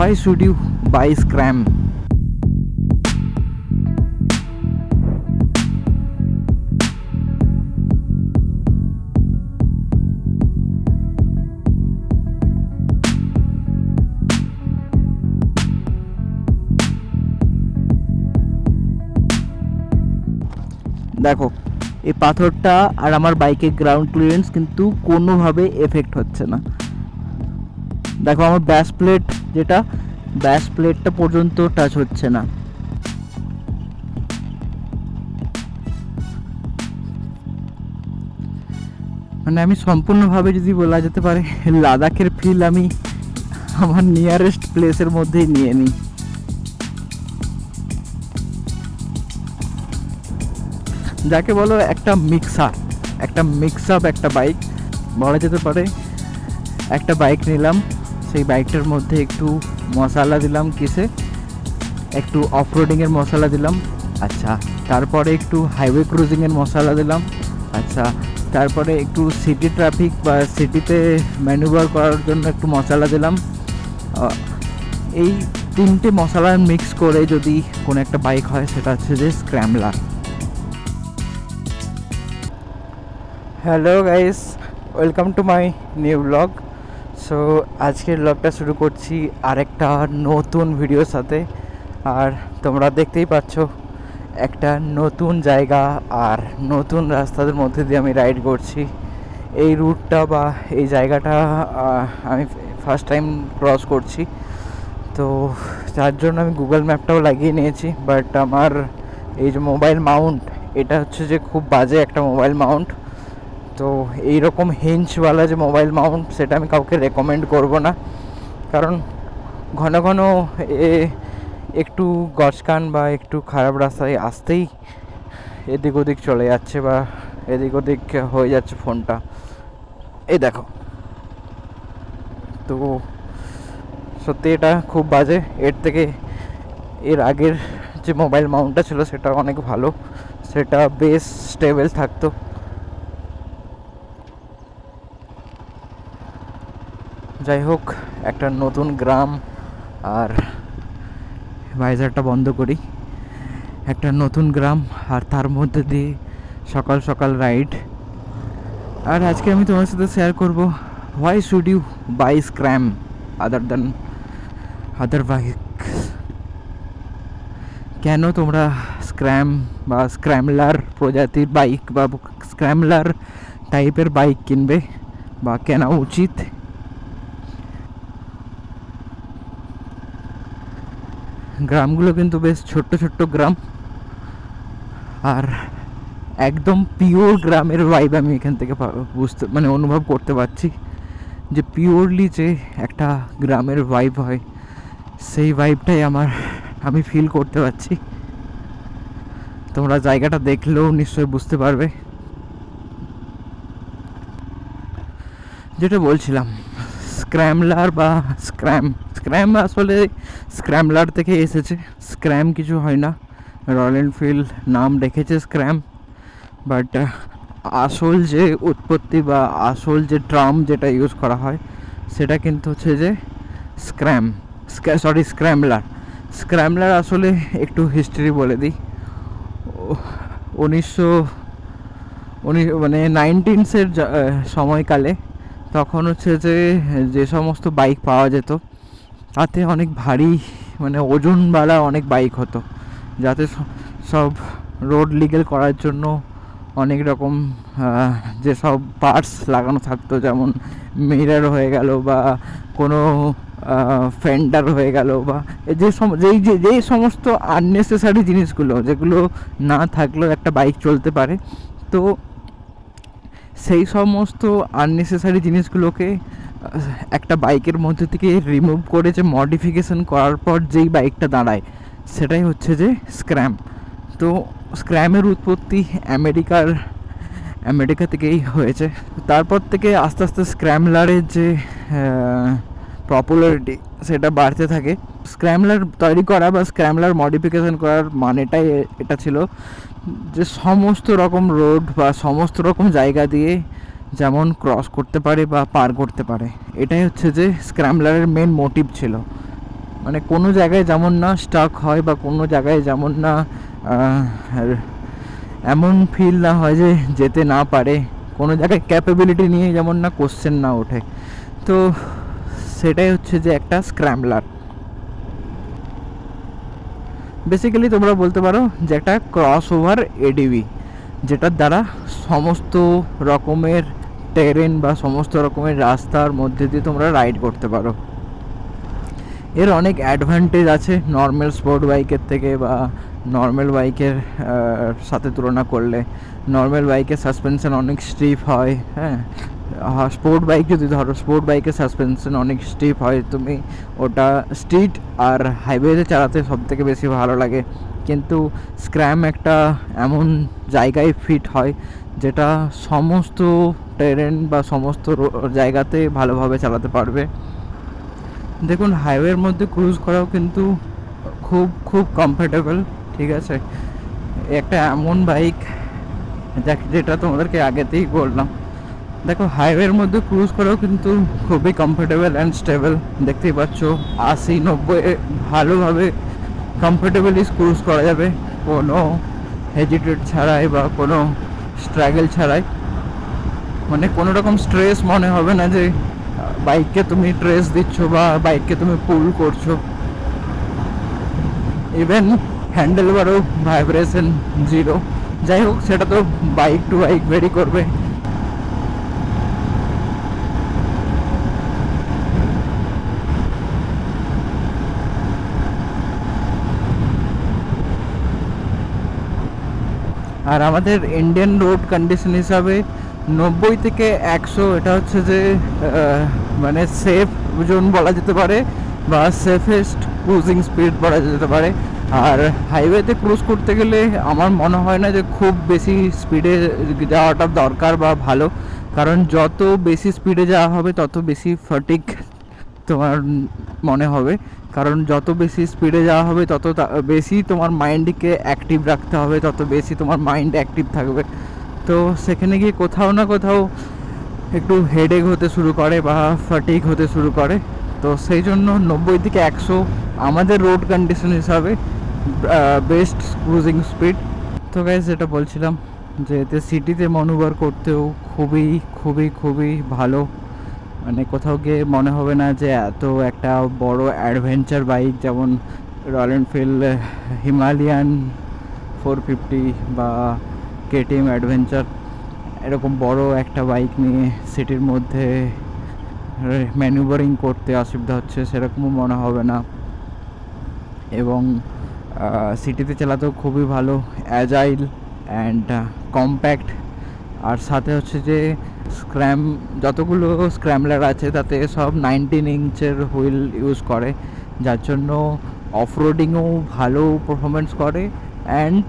Why should you buy Scram? দেখো এই পাথরটা আর আমার বাইকের গ্রাউন্ড ক্লিয়ারেন্স কিন্তু কোনোভাবে এফেক্ট হচ্ছে না। দেখো আমার ব্যাস প্লেট, যেটা ব্যাস প্লেটটা পর্যন্ত টাচ হচ্ছে না। মানে আমি সম্পূর্ণভাবে যদি বলা যেতে পারে লাদাখের ফিল আমি আমার নিয়ারেস্ট প্লেসের মধ্যেই নিয়ে নিই। যাকে বলো একটা মিক্সার, একটা মিক্স আপ একটা বাইক বলা যেতে পারে। একটা বাইক নিলাম, সেই বাইকটার মধ্যে একটু মশলা দিলাম, কিসে একটু অফরোডিংয়ের মশলা দিলাম, আচ্ছা তারপরে একটু হাইওয়ে ক্রুজিংয়ের মশলা দিলাম, আচ্ছা তারপরে একটু সিটি ট্রাফিক বা সিটিতে ম্যানুভার করার জন্য একটু মশলা দিলাম। এই তিনটে মশলা মিক্স করে যদি কোনো একটা বাইক হয় সেটা হচ্ছে যে scrambler. Hello guys, welcome to my new vlog. So আজকের ব্লগটা শুরু করছি আরেকটা নতুন ভিডিওর সাথে। আর তোমরা দেখতেই পাচ্ছ একটা নতুন জায়গা আর নতুন রাস্তাদের মধ্যে দিয়ে আমি রাইড করছি। এই রুটটা বা এই জায়গাটা আমি ফার্স্ট টাইম ক্রস করছি, তো যার জন্য আমি গুগল ম্যাপটাও লাগিয়ে নিয়েছি। বাট আমার এই যে মোবাইল মাউন্ট, এটা হচ্ছে যে খুব বাজে একটা মোবাইল মাউন্ট। তো এইরকম হিঞ্চওয়ালা যে মোবাইল মাউন্ট, সেটা আমি কাউকে রেকমেন্ড করব না, কারণ ঘন ঘন একটু গজকান বা একটু খারাপ রাস্তায় আসতেই এদিক ওদিক চলে যাচ্ছে বা এদিক ওদিক হয়ে যাচ্ছে ফোনটা। এই দেখো, তো সত্যি এটা খুব বাজে। এর থেকে এর আগের যে মোবাইল মাউন্টটা ছিল সেটা অনেক ভালো, সেটা বেশ স্টেবল থাকতো। যাই হোক, একটা নতুন গ্রাম, আর ভাইজারটা বন্ধ করি, একটা নতুন গ্রাম আর তার মধ্যে দিয়ে সকাল সকাল রাইড। আর আজকে আমি তোমার সাথে শেয়ার করব why should you buy Scram other than other bike. কেন তোমরা স্ক্র্যাম বা স্ক্র্যামলার প্রজাতির বাইক বা স্ক্র্যামলার টাইপের বাইক কিনবে বা কেনা উচিত। গ্রামগুলো কিন্তু বেশ ছোট্ট ছোট্ট গ্রাম, আর একদম পিওর গ্রামের ভাইব আমি এখান থেকে মানে অনুভব করতে পারছি, যে পিওরলি যে একটা গ্রামের ভাইব হয়, সেই ভাইবটাই আমি ফিল করতে পারছি। তোমরা জায়গাটা দেখলেও নিশ্চয়ই বুঝতে পারবে। যেটা বলছিলাম, স্ক্র্যামলার বা স্ক্র্যাম আসলে স্ক্র্যামলার থেকে এসেছে। স্ক্র্যাম কিছু হয় না, রয়্যাল এনফিল্ড নাম রেখেছে স্ক্র্যাম, বাট আসল যে উৎপত্তি বা আসল যে টার্ম যেটা ইউজ করা হয় সেটা কিন্তু হচ্ছে যে স্ক্র্যামলার। স্ক্র্যামলার আসলে একটু হিস্ট্রি বলে দিই। 1919 সময়কালে তখন হচ্ছে যে সমস্ত বাইক পাওয়া যেত তাতে অনেক ভারী, মানে ওজনওয়ালা অনেক বাইক হতো, যাতে সব রোড লিগেল করার জন্য অনেক রকম যেসব পার্টস লাগানো থাকতো, যেমন মিরর হয়ে গেল বা কোনো ফেন্ডার হয়ে গেল বা যেই সমস্ত আননেসেসারি জিনিসগুলো যেগুলো না থাকলেও একটা বাইক চলতে পারে, তো সেই সমস্ত আননেসেসারি জিনিসগুলোকে একটা বাইকের মধ্যে থেকে রিমুভ করে যে মডিফিকেশন করার পর যেই বাইকটা দাঁড়ায় সেটাই হচ্ছে যে স্ক্র্যাম। তো স্ক্র্যামের উৎপত্তি আমেরিকা থেকেই হয়েছে। তারপর থেকে আস্তে আস্তে স্ক্র্যামলারের যে পপুলারিটি সেটা বাড়তে থাকে। স্ক্র্যামলার তৈরি করা বা স্ক্র্যামলার মডিফিকেশন করার মানেটাই এটা ছিল যে সমস্ত রকম রোড বা সমস্ত রকম জায়গা দিয়ে যেমন ক্রস করতে পারে বা পার করতে পারে, এটাই হচ্ছে যে স্ক্র্যামলারের মেন মোটিভ ছিল। মানে কোনো জায়গায় যেমন না স্টাক হয় বা কোনো জায়গায় যেমন না এমন ফিল না হয় যে যেতে না পারে, কোনো জায়গায় ক্যাপাবিলিটি নিয়ে যেমন না কোশ্চেন না ওঠে। তো সেটাই হচ্ছে যে একটা স্ক্র্যাম্বলার। বেসিক্যালি তোমরা বলতে পারো যে একটা ক্রস ওভার এডিভি, যেটার দ্বারা সমস্ত রকমের টেরেন বা সমস্ত রকমের রাস্তার মধ্যে দিয়ে তোমরা রাইড করতে পারো। এর অনেক অ্যাডভান্টেজ আছে নর্মাল স্পোর্ট বাইকের থেকে বা নর্মাল বাইকের সাথে তুলনা করলে। নর্মাল বাইকের সাসপেনশন অনেক স্টিফ হয়, হ্যাঁ। স্পোর্ট বাইক যদি ধরো, স্পোর্ট বাইকের সাসপেনশন অনেক স্টিফ হয়, তুমি ওটা স্ট্রিট আর হাইওয়েতে চালাতে সবথেকে বেশি ভালো লাগে। কিন্তু স্ক্র্যাম একটা এমন জায়গায় ফিট হয় যেটা সমস্ত টেরেন বা সমস্ত জায়গাতে ভালোভাবে চালাতে পারবে। দেখুন, হাইওয়ের মধ্যে ক্রুজ করাও কিন্তু খুব খুব কমফোর্টেবল, ঠিক আছে। একটা এমন বাইক যেটা তোমাদেরকে আগেতেই বললাম। দেখো, হাইওয়ের মধ্যে ক্রুজ করাও কিন্তু খুবই কমফোর্টেবল অ্যান্ড স্টেবল। দেখতেই পাচ্ছ 80-90 ভালোভাবে কমফোর্টেবলি ক্রুজ করা যাবে, কোনো হেজিটেট ছাড়াই বা কোনো স্ট্রাগল ছাড়াই। মানে কোনো রকম স্ট্রেস মনে হবে না যে বাইককে তুমি ট্রেস দিচ্ছ বা বাইককে তুমি পুল করছো। ইভেন হ্যান্ডেল বারও ভাইব্রেশন জিরো। যাই হোক, সেটা তো বাইক টু বাইক ভেরি করবে। আর আমাদের ইন্ডিয়ান রোড কন্ডিশন হিসাবে 90 থেকে 100 এটা হচ্ছে যে মানে সেফ জোন বলা যেতে পারে বা সেফেস্ট ক্রুজিং স্পিড বলা যেতে পারে। আর হাইওয়েতে ক্রুজ করতে গেলে আমার মনে হয় না যে খুব বেশি স্পিডে যাওয়াটা দরকার বা ভালো, কারণ যত বেশি স্পিডে যাওয়া হবে তত বেশি ফটিক তোমার মনে হবে। কারণ যত বেশি স্পিডে যাওয়া হবে তত বেশি তোমার মাইন্ডকে অ্যাক্টিভ রাখতে হবে, তত বেশি তোমার মাইন্ড অ্যাক্টিভ থাকবে। তো সেখানে গিয়ে কোথাও না কোথাও একটু হেডেক হতে শুরু করে বা ফটিক হতে শুরু করে। তো সেই জন্য 90 থেকে 100 আমাদের রোড কন্ডিশন হিসাবে বেস্ট ক্রুজিং স্পিড। তো গাইস, যেটা বলছিলাম যে এতে সিটিতে ম্যানুভার করতেও খুবই খুবই খুবই ভালো। মানে কোথাও গিয়ে মনে হবে না যে এত একটা বড় অ্যাডভেঞ্চার বাইক যেমন রয়্যাল এনফিল্ড হিমালয়ান 450 বা কেটিএম অ্যাডভেঞ্চার, এরকম বড় একটা বাইক নিয়ে সিটির মধ্যে ম্যানুভারিং করতে অসুবিধা হচ্ছে সেরকমও মনে হবে না। এবং সিটিতে চালাতেও খুবই ভালো, অ্যাজাইল অ্যান্ড কম্প্যাক্ট। আর সাথে হচ্ছে যে যতগুলো স্ক্র্যাম্বলার আছে তাতে সব 19 ইঞ্চের হুইল ইউজ করে, যার জন্য অফরোডিংও ভালো পারফরমেন্স করে। অ্যান্ড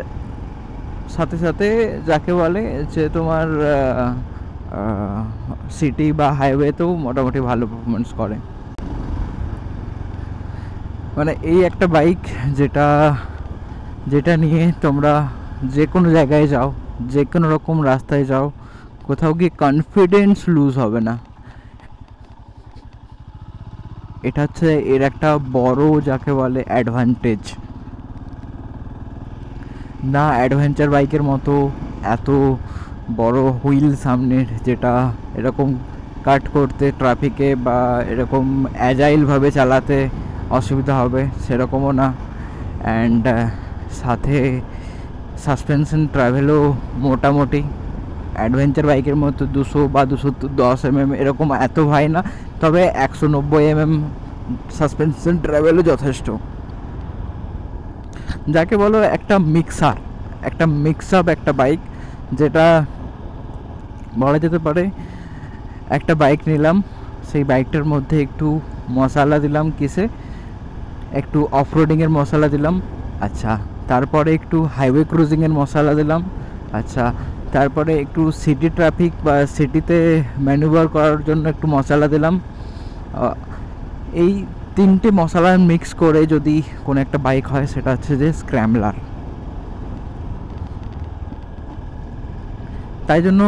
সাথে সাথে যাকে বলে যে তোমার সিটি বা হাইওয়েতেও মোটামুটি ভালো পারফরমেন্স করে। মানে এই একটা বাইক যেটা নিয়ে তোমরা যে কোনো জায়গায় যাও, যে কোনো রকম রাস্তায় যাও, কোথাও গিয়ে কনফিডেন্স লুজ হবে না। এটা হচ্ছে এর একটা বড় যাকে বলে অ্যাডভান্টেজ। না অ্যাডভেঞ্চার বাইকের মতো এত বড় হুইল সামনের, যেটা এরকম কাট করতে ট্রাফিকে বা এরকম অ্যাজাইলভাবে চালাতে অসুবিধা হবে, সেরকমও না। অ্যান্ড সাথে সাসপেনশন ট্রাভেলও মোটামুটি অ্যাডভেঞ্চার বাইকের মতো 200 বা 210 mm এরকম এত হয় না, তবে 190 mm সাসপেনশন ট্রাভেলও যথেষ্ট। যাকে বলো একটা মিক্স আপ একটা বাইক, যেটা বলা যেতে পারে একটা বাইক নিলাম, সেই বাইকটার মধ্যে একটু মশলা দিলাম, কিসে একটু অফরোডিংয়ের মশলা দিলাম, আচ্ছা তারপরে একটু হাইওয়ে ক্রুজিংয়ের মশলা দিলাম, আচ্ছা তারপরে একটু সিটি ট্রাফিক বা সিটিতে ম্যানুভার করার জন্য একটু মশলা দিলাম। এই 3টে মশলা মিক্স করে যদি কোনো একটা বাইক হয় সেটা হচ্ছে যে স্ক্র্যাম্বলার। তাই জন্য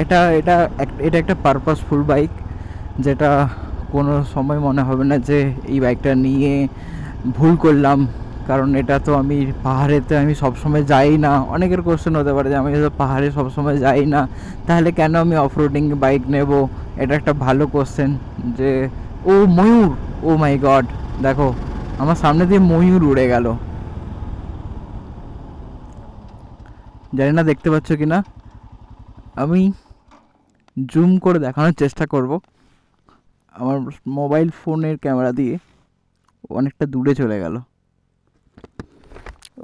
এটা একটা পারপাসফুল বাইক, যেটা কোনো সময় মনে হবে না যে এই বাইকটা নিয়ে ভুল করলাম, কারণ এটা তো আমি পাহাড়েতে আমি সবসময় যাই না। অনেকের কোশ্চেন হতে পারে যে আমি তো পাহাড়ে সবসময় যাই না, তাহলে কেন আমি অফরোডিং বাইক নেব? এটা একটা ভালো কোশ্চেন। যে ও ময়ূর, ও মাই গড, দেখো আমার সামনে দিয়ে ময়ূর উড়ে গেল। জানি না দেখতে পাচ্ছ কি না, আমি জুম করে দেখানোর চেষ্টা করব আমার মোবাইল ফোনের ক্যামেরা দিয়ে। অনেকটা দূরে চলে গেল,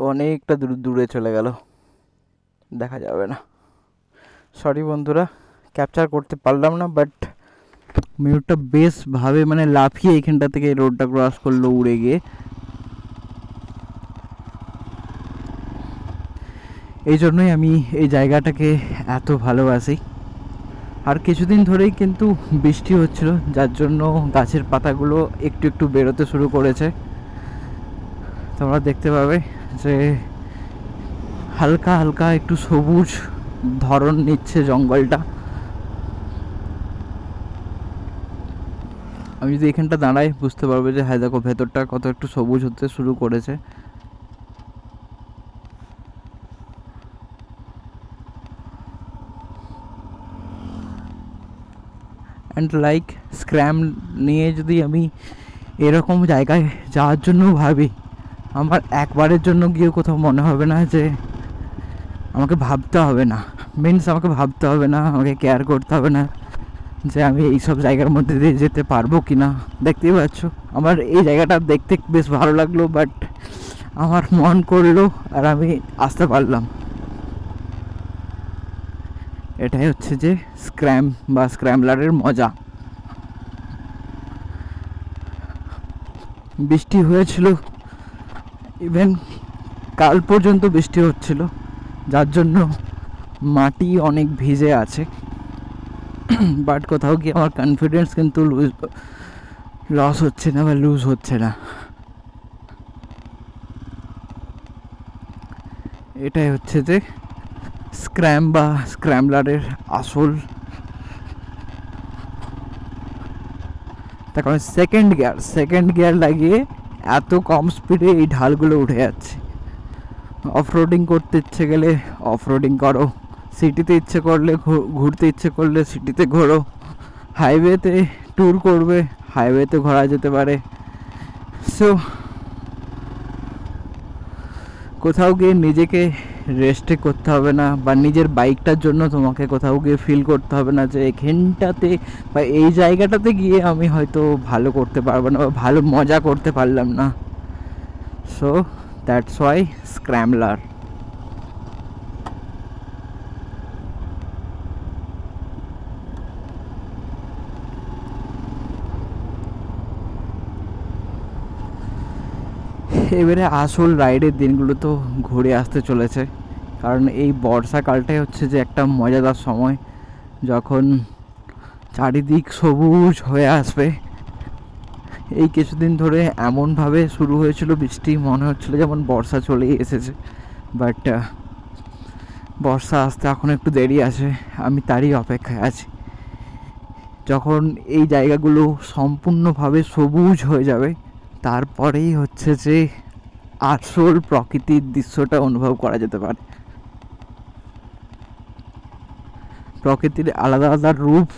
অনেকটা দূরে চলে গেল, দেখা যাবে না। সরি বন্ধুরা, ক্যাপচার করতে পারলাম না, বাট ময়ূরটা বেশ ভাবে মানে লাফিয়ে এইখানটা থেকে রোডটা ক্রস করলো উড়ে গিয়ে। এই জন্যই আমি এই জায়গাটাকে এত ভালোবাসি। আর কিছুদিন ধরেই কিন্তু বৃষ্টি হচ্ছিল, যার জন্য গাছের পাতাগুলো একটু একটু বেরোতে শুরু করেছে। তোমরা দেখতে পাবে যে হালকা হালকা একটু সবুজ ধরন নিচ্ছে জঙ্গলটা। আমি যদি এখানটা দাঁড়াই বুঝতে পারবে যে হ্যাঁ দেখো ভেতরটা কত একটু সবুজ হতে শুরু করেছে। অ্যান্ড লাইক স্ক্র্যাম নিয়ে যদি আমি এরকম জায়গায় যাওয়ার জন্য ভাবি, আমার একবারের জন্য গিয়ে কোথাও মনে হবে না যে আমাকে ভাবতে হবে না, মিনস আমাকে ভাবতে হবে না, আমাকে কেয়ার করতে হবে না যে আমি এইসব জায়গার মধ্যে দিয়ে যেতে পারবো কি না। দেখতেই পাচ্ছ আমার এই জায়গাটা দেখতে বেশ ভালো লাগলো, বাট আমার মন করলো আর আমি আসতে পারলাম। এটাই হচ্ছে যে স্ক্র্যাম বা স্ক্র্যামলারের মজা। বৃষ্টি হয়েছিল, ইভেন কাল পর্যন্ত বৃষ্টি হচ্ছিল, যার জন্য মাটি অনেক ভিজে আছে। বাট কোথাও গিয়ে আমার কনফিডেন্স কিন্তু লস হচ্ছে না বা লুজ হচ্ছে না। এটাই হচ্ছে যে স্ক্র্যাম বা স্ক্র্যামলারের আসল। তার কারণ সেকেন্ড গিয়ার লাগিয়ে এত কম স্পিডে এই ঢালগুলো উঠে যাচ্ছে। অফরোডিং করতে ইচ্ছে গেলে অফরোডিং করো, সিটিতে ইচ্ছে করলে ঘুরতে ইচ্ছে করলে সিটিতে ঘোরো, হাইওয়েতে ট্যুর করবে হাইওয়েতে ঘোরা যেতে পারে। সো কোথাও গিয়ে নিজেকে রেস্টে করতে হবে না, বা নিজের বাইকটার জন্য তোমাকে কোথাও গিয়ে ফিল করতে হবে না যে এখানটাতে বা এই জায়গাটাতে গিয়ে আমি হয়তো ভালো করতে পারবো না বা ভালো মজা করতে পারলাম না। So that's why scrambler. এবারে আসল রাইডের দিনগুলো তো ঘুরে আসতে চলেছে, কারণ এই বর্ষাকালটাই হচ্ছে যে একটা মজাদার সময়, যখন চারিদিক সবুজ হয়ে আসবে। এই কিছুদিন ধরে এমনভাবে শুরু হয়েছিল বৃষ্টি, মনে হচ্ছিলো যেমন বর্ষা চলেই এসেছে, বাট বর্ষা আসতে এখন একটু দেরি আছে। আমি তারই অপেক্ষায় আছি, যখন এই জায়গাগুলো সম্পূর্ণভাবে সবুজ হয়ে যাবে, তারপরেই হচ্ছে যে আসল প্রকৃতির দৃশ্যটা অনুভব করা যেতে পারে। প্রকৃতির আলাদা আলাদা রূপ,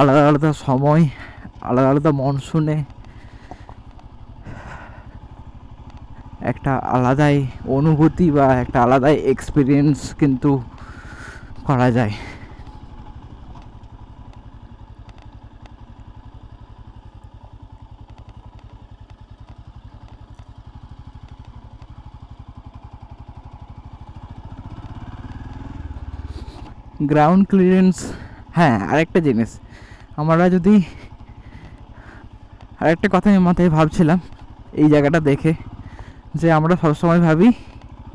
আলাদা আলাদা সময়, আলাদা আলাদা মনসুনে একটা আলাদাই অনুভূতি বা একটা আলাদাই এক্সপিরিয়েন্স কিন্তু করা যায়। গ্রাউন্ড ক্লিয়ারেন্স, হ্যাঁ আরেকটা জিনিস, আমরা যদি আরেকটা কথা আমি মাথায় ভাবছিলাম এই জায়গাটা দেখে, যে আমরা সবসময় ভাবি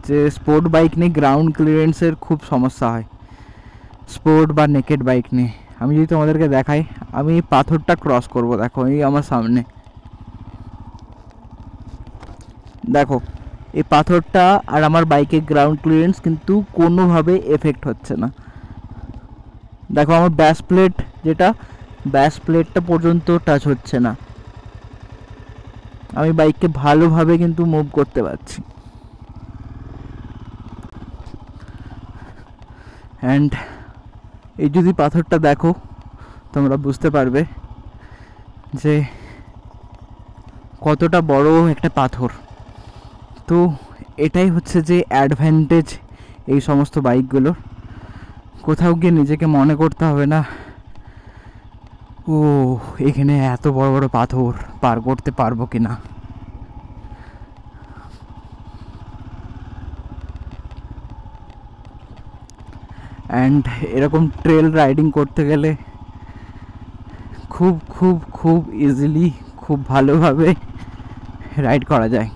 যে স্পোর্ট বাইক নিয়ে গ্রাউন্ড ক্লিয়ারেন্সের খুব সমস্যা হয়, স্পোর্ট বা নেকেড বাইক নিয়ে। আমি যদি তোমাদেরকে দেখাই, আমি পাথরটা ক্রস করব, দেখো এই আমার সামনে, দেখো এই পাথরটা আর আমার বাইকের গ্রাউন্ড ক্লিয়ারেন্স কিন্তু কোনোভাবে এফেক্ট হচ্ছে না। দেখো আমার ব্যাস প্লেট যেটা ব্যাস প্লেটটা পর্যন্ত টাচ হচ্ছে না। আমি বাইককে ভালোভাবে কিন্তু মুভ করতে পারছি। অ্যান্ড এই যদি পাথরটা দেখো তোমরা বুঝতে পারবে যে কতটা বড় একটা পাথর। তো এটাই হচ্ছে যে অ্যাডভান্টেজ এই সমস্ত বাইকগুলোর। কোথাও গিয়ে নিজেকে মনে করতে হবে না ও এখানে এত বড় বড় পাথর পার করতে পারবো কি না। অ্যান্ড এরকম ট্রেল রাইডিং করতে গেলে খুব খুব খুব ইজিলি খুব ভালোভাবে রাইড করা যায়।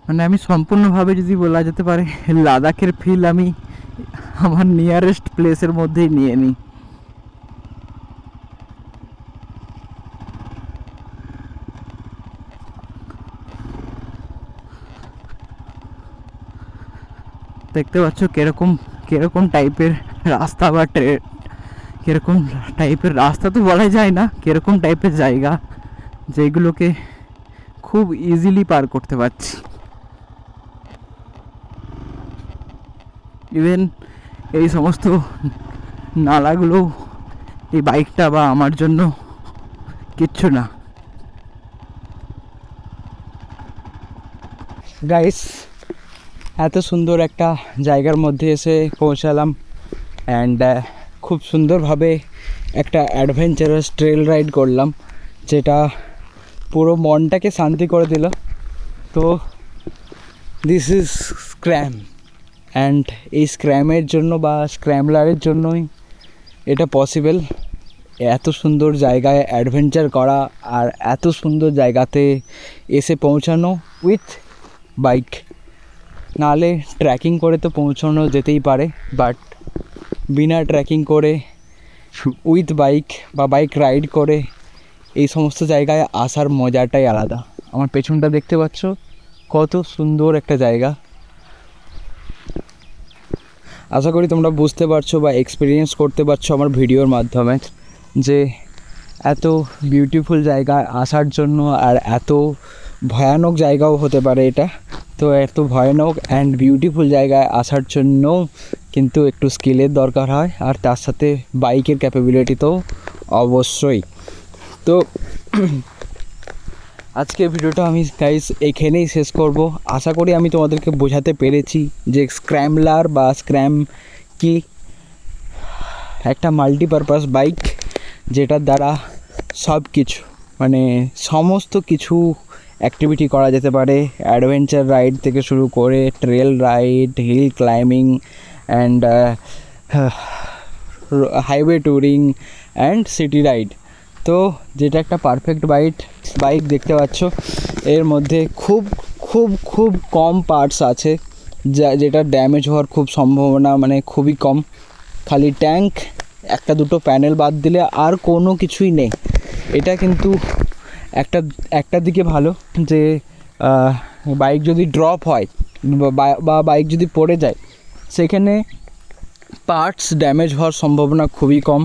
মানে আমি সম্পূর্ণভাবে যদি বলা যেতে পারে লাদাখের ফিল আমি আমার নিয়ারেস্ট প্লেসের মধ্যেই নিয়ে নিই। দেখতে পাচ্ছ কিরকম কিরকম টাইপের রাস্তা বা কিরকম টাইপের রাস্তা তো বলা যায় না, কিরকম টাইপের জায়গা যেগুলোকে খুব ইজিলি পার করতে পারছি। ইভেন এই সমস্ত নালাগুলো এই বাইকটা বা আমার জন্য কিচ্ছু না। গাইস, এত সুন্দর একটা জায়গার মধ্যে এসে পৌঁছালাম অ্যান্ড খুব সুন্দরভাবে একটা অ্যাডভেঞ্চারাস ট্রেল রাইড করলাম, যেটা পুরো মনটাকে শান্তি করে দিল। তো দিস ইজ স্ক্র্যাম, অ্যান্ড এই স্ক্র্যামের জন্য বা স্ক্র্যামলারের জন্যই এটা পসিবল। এত সুন্দর জায়গায় অ্যাডভেঞ্চার করা আর এত সুন্দর জায়গাতে এসে পৌঁছানো উইথ বাইক। নাহলে ট্রেকিং করে তো পৌঁছানো যেতেই পারে, বাট বিনা ট্রেকিং করে উইথ বাইক বা বাইক রাইড করে এই সমস্ত জায়গায় আসার মজাটাই আলাদা। আমার পেছনটা দেখতে পাচ্ছ কত সুন্দর একটা জায়গা। আশা করি তোমরা বুঝতে পারছো বা এক্সপিরিয়েন্স করতে পারছো আমার ভিডিওর মাধ্যমে যে এত বিউটিফুল জায়গায় আসার জন্য, আর এত ভয়ানক জায়গাও হতে পারে এটা, তো এত ভয়ানক অ্যান্ড বিউটিফুল জায়গায় আসার জন্য কিন্তু একটু স্কিলের দরকার হয়, আর তার সাথে বাইকের ক্যাপাবিলিটি তো অবশ্যই। তো আজকে ভিডিওটা আমি গাইস এখানেই শেষ করব। আশা করি আমি তোমাদেরকে বোঝাতে পেরেছি যে স্ক্র্যামলার বা স্ক্র্যাম কি, একটা মাল্টিপারপাস বাইক যেটার দ্বারা সব কিছু মানে সমস্ত কিছু অ্যাক্টিভিটি করা যেতে পারে। অ্যাডভেঞ্চার রাইড থেকে শুরু করে trail ride, hill climbing and highway touring and city ride. তো যেটা একটা পারফেক্ট বাইক দেখতে পাচ্ছ, এর মধ্যে খুব খুব খুব কম পার্টস আছে যেটা ড্যামেজ হওয়ার খুব সম্ভাবনা মানে খুবই কম। খালি ট্যাঙ্ক, একটা দুটো প্যানেল বাদ দিলে আর কোনো কিছুই নেই। এটা কিন্তু একটা দিকে ভালো যে বাইক যদি ড্রপ হয় বা বাইক যদি পড়ে যায় সেখানে পার্টস ড্যামেজ হওয়ার সম্ভাবনা খুবই কম।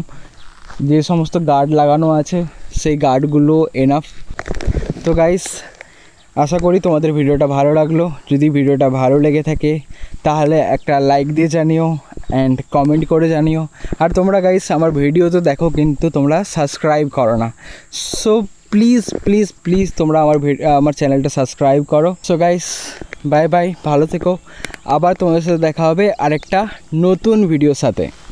যে সমস্ত গার্ড লাগানো আছে সেই গার্ডগুলো এনাফ। তো গাইস, আশা করি তোমাদের ভিডিওটা ভালো লাগলো। যদি ভিডিওটা ভালো লেগে থাকে তাহলে একটা লাইক দিয়ে জানিও অ্যান্ড কমেন্ট করে জানিও। আর তোমরা গাইস আমার ভিডিও তো দেখো কিন্তু তোমরা সাবস্ক্রাইব করো না, সো প্লিজ প্লিজ প্লিজ তোমরা আমার চ্যানেলটা সাবস্ক্রাইব করো। সো গাইস, বাই বাই, ভালো থেকো। আবার তোমাদের সাথে দেখা হবে আরেকটা নতুন ভিডিওর সাথে।